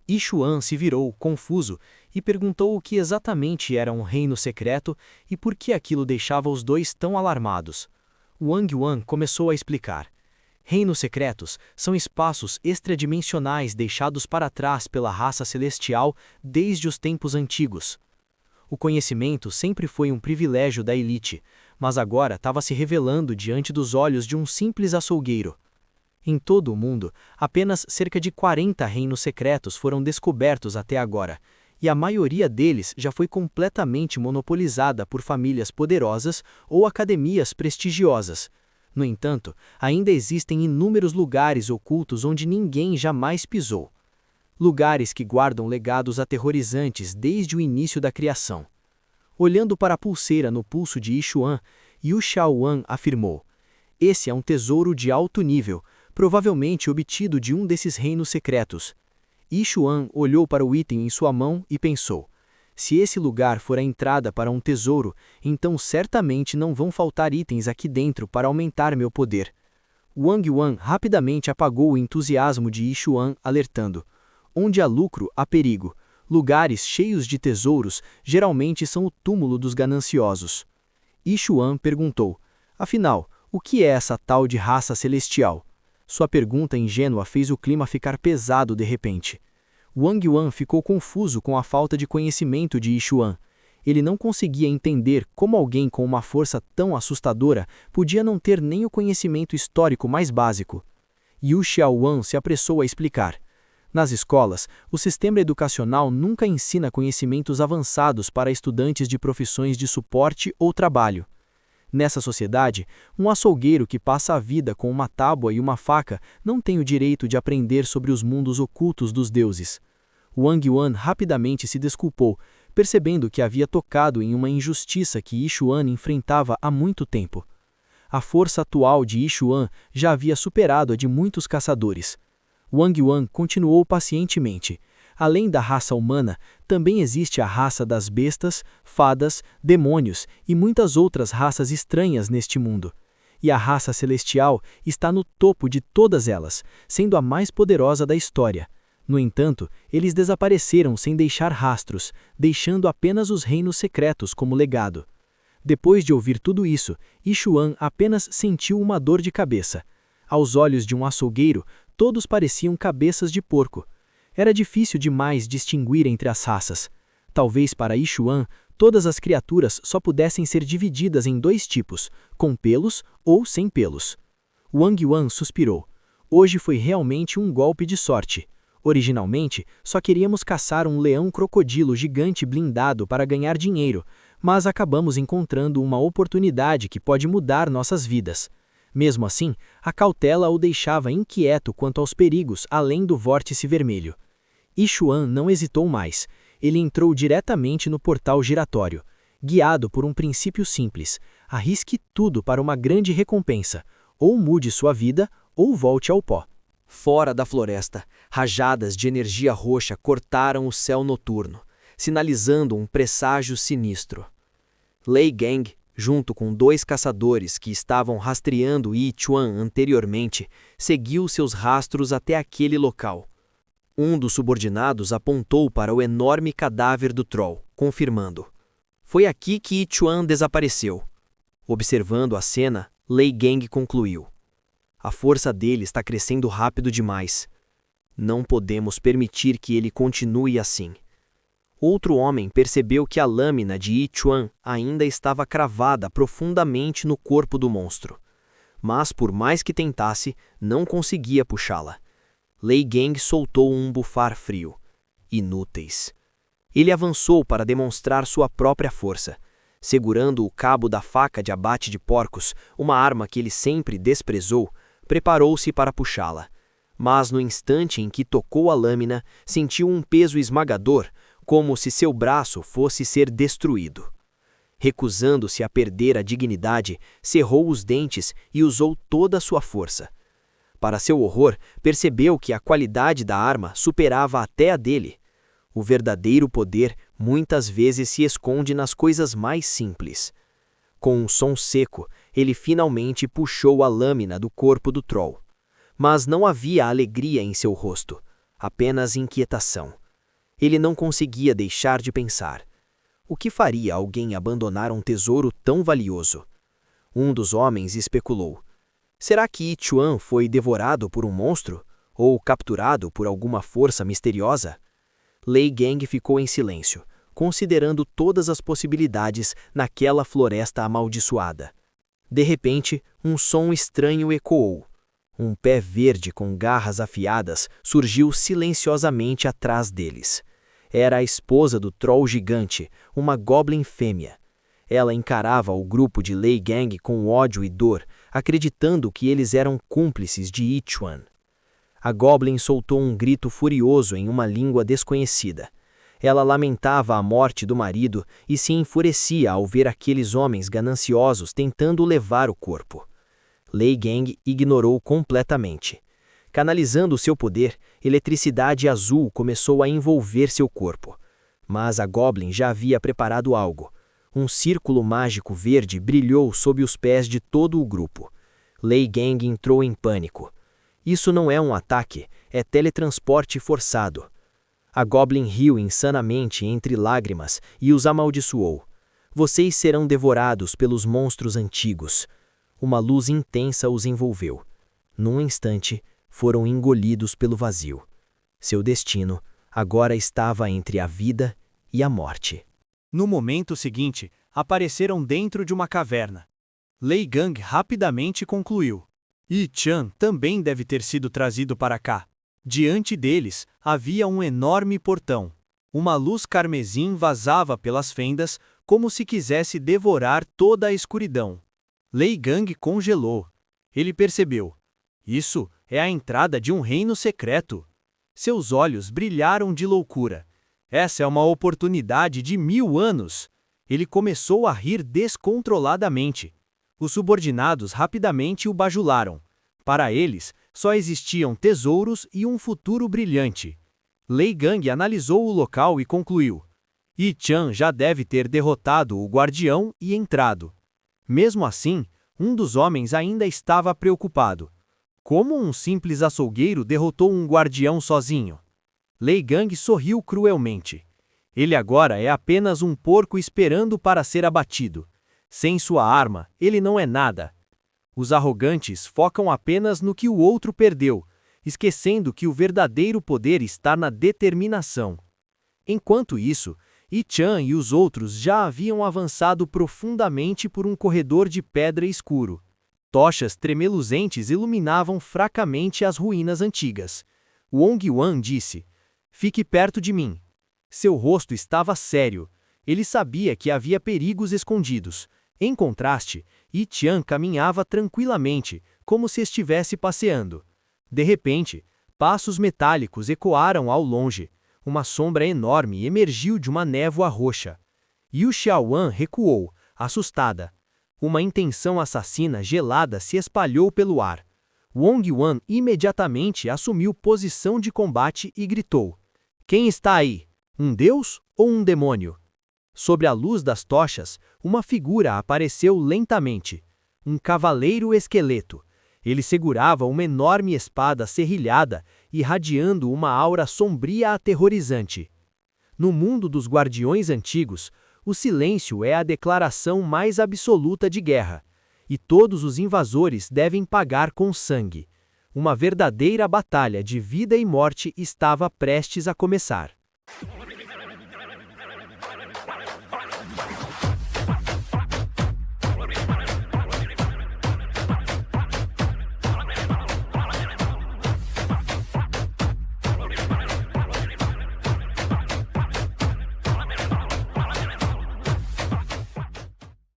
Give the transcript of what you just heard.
Yixuan se virou, confuso, e perguntou o que exatamente era um reino secreto e por que aquilo deixava os dois tão alarmados. Wang Yuan começou a explicar. Reinos secretos são espaços extradimensionais deixados para trás pela raça celestial desde os tempos antigos. O conhecimento sempre foi um privilégio da elite, mas agora estava se revelando diante dos olhos de um simples açougueiro. Em todo o mundo, apenas cerca de 40 reinos secretos foram descobertos até agora, e a maioria deles já foi completamente monopolizada por famílias poderosas ou academias prestigiosas. No entanto, ainda existem inúmeros lugares ocultos onde ninguém jamais pisou. Lugares que guardam legados aterrorizantes desde o início da criação. Olhando para a pulseira no pulso de Yixuan, Yu Xiaowan afirmou: "Esse é um tesouro de alto nível, provavelmente obtido de um desses reinos secretos." Yixuan olhou para o item em sua mão e pensou: se esse lugar for a entrada para um tesouro, então certamente não vão faltar itens aqui dentro para aumentar meu poder. Wang Yuan rapidamente apagou o entusiasmo de Yixuan, alertando: onde há lucro, há perigo. Lugares cheios de tesouros geralmente são o túmulo dos gananciosos. Yixuan perguntou: afinal, o que é essa tal de raça celestial? Sua pergunta ingênua fez o clima ficar pesado de repente. Wang Yuan ficou confuso com a falta de conhecimento de Yixuan. Ele não conseguia entender como alguém com uma força tão assustadora podia não ter nem o conhecimento histórico mais básico. Yu Xiaowan se apressou a explicar. Nas escolas, o sistema educacional nunca ensina conhecimentos avançados para estudantes de profissões de suporte ou trabalho. Nessa sociedade, um açougueiro que passa a vida com uma tábua e uma faca não tem o direito de aprender sobre os mundos ocultos dos deuses. Wang Yuan rapidamente se desculpou, percebendo que havia tocado em uma injustiça que Yixuan enfrentava há muito tempo. A força atual de Yixuan já havia superado a de muitos caçadores. Wang Yuan continuou pacientemente. Além da raça humana, também existe a raça das bestas, fadas, demônios e muitas outras raças estranhas neste mundo. E a raça celestial está no topo de todas elas, sendo a mais poderosa da história. No entanto, eles desapareceram sem deixar rastros, deixando apenas os reinos secretos como legado. Depois de ouvir tudo isso, Yixuan apenas sentiu uma dor de cabeça. Aos olhos de um açougueiro, todos pareciam cabeças de porco. Era difícil demais distinguir entre as raças. Talvez para Yixuan, todas as criaturas só pudessem ser divididas em dois tipos, com pelos ou sem pelos. Wang Yuan suspirou. Hoje foi realmente um golpe de sorte. Originalmente, só queríamos caçar um leão-crocodilo gigante blindado para ganhar dinheiro, mas acabamos encontrando uma oportunidade que pode mudar nossas vidas. Mesmo assim, a cautela o deixava inquieto quanto aos perigos além do vórtice vermelho. Yixuan não hesitou mais. Ele entrou diretamente no portal giratório. Guiado por um princípio simples: arrisque tudo para uma grande recompensa. Ou mude sua vida, ou volte ao pó. Fora da floresta, rajadas de energia roxa cortaram o céu noturno, sinalizando um presságio sinistro. Lei Gang, junto com 2 caçadores que estavam rastreando Yichuan anteriormente, seguiu seus rastros até aquele local. Um dos subordinados apontou para o enorme cadáver do Troll, confirmando: foi aqui que Yichuan desapareceu. Observando a cena, Lei Gang concluiu: a força dele está crescendo rápido demais. Não podemos permitir que ele continue assim. Outro homem percebeu que a lâmina de Yixuan ainda estava cravada profundamente no corpo do monstro. Mas, por mais que tentasse, não conseguia puxá-la. Lei Gang soltou um bufar frio. Inúteis. Ele avançou para demonstrar sua própria força. Segurando o cabo da faca de abate de porcos, uma arma que ele sempre desprezou, preparou-se para puxá-la. Mas no instante em que tocou a lâmina, sentiu um peso esmagador, como se seu braço fosse ser destruído. Recusando-se a perder a dignidade, cerrou os dentes e usou toda a sua força. Para seu horror, percebeu que a qualidade da arma superava até a dele. O verdadeiro poder muitas vezes se esconde nas coisas mais simples. Com um som seco, ele finalmente puxou a lâmina do corpo do Troll. Mas não havia alegria em seu rosto. apenas inquietação. Ele não conseguia deixar de pensar. O que faria alguém abandonar um tesouro tão valioso? Um dos homens especulou. Será que Yi Chuan foi devorado por um monstro? Ou capturado por alguma força misteriosa? Lei Gang ficou em silêncio, considerando todas as possibilidades naquela floresta amaldiçoada. De repente, um som estranho ecoou. Um pé verde com garras afiadas surgiu silenciosamente atrás deles. Era a esposa do troll gigante, uma goblin fêmea. Ela encarava o grupo de Lei Gang com ódio e dor, acreditando que eles eram cúmplices de Yi Chuan. A goblin soltou um grito furioso em uma língua desconhecida. Ela lamentava a morte do marido e se enfurecia ao ver aqueles homens gananciosos tentando levar o corpo. Lei Gang ignorou completamente. Canalizando seu poder, eletricidade azul começou a envolver seu corpo. Mas a Goblin já havia preparado algo. Um círculo mágico verde brilhou sob os pés de todo o grupo. Lei Gang entrou em pânico. Isso não é um ataque, é teletransporte forçado. A Goblin riu insanamente entre lágrimas e os amaldiçoou. Vocês serão devorados pelos monstros antigos. Uma luz intensa os envolveu. Num instante, foram engolidos pelo vazio. Seu destino agora estava entre a vida e a morte. No momento seguinte, apareceram dentro de uma caverna. Lei Gang rapidamente concluiu. Yi Chuan também deve ter sido trazido para cá. Diante deles, havia um enorme portão. Uma luz carmesim vazava pelas fendas, como se quisesse devorar toda a escuridão. Lei Gang congelou. Ele percebeu. Isso é a entrada de um reino secreto. Seus olhos brilharam de loucura. Essa é uma oportunidade de 1000 anos. Ele começou a rir descontroladamente. Os subordinados rapidamente o bajularam. Para eles, só existiam tesouros e um futuro brilhante. Lei Gang analisou o local e concluiu. Yi Chuan já deve ter derrotado o guardião e entrado. Mesmo assim, um dos homens ainda estava preocupado. Como um simples açougueiro derrotou um guardião sozinho? Lei Gang sorriu cruelmente. Ele agora é apenas um porco esperando para ser abatido. Sem sua arma, ele não é nada. Os arrogantes focam apenas no que o outro perdeu, esquecendo que o verdadeiro poder está na determinação. Enquanto isso, Yi Chuan e os outros já haviam avançado profundamente por um corredor de pedra escuro. Tochas tremeluzentes iluminavam fracamente as ruínas antigas. Wong Yuan disse: "Fique perto de mim." Seu rosto estava sério. Ele sabia que havia perigos escondidos. Em contraste, Yi Chuan caminhava tranquilamente, como se estivesse passeando. De repente, passos metálicos ecoaram ao longe. Uma sombra enorme emergiu de uma névoa roxa. Yu Xiaowan recuou, assustada. Uma intenção assassina gelada se espalhou pelo ar. Wong Yuan imediatamente assumiu posição de combate e gritou: "Quem está aí? Um deus ou um demônio?" Sobre a luz das tochas, uma figura apareceu lentamente. Um cavaleiro esqueleto. Ele segurava uma enorme espada serrilhada, irradiando uma aura sombria aterrorizante. No mundo dos guardiões antigos, o silêncio é a declaração mais absoluta de guerra, e todos os invasores devem pagar com sangue. Uma verdadeira batalha de vida e morte estava prestes a começar.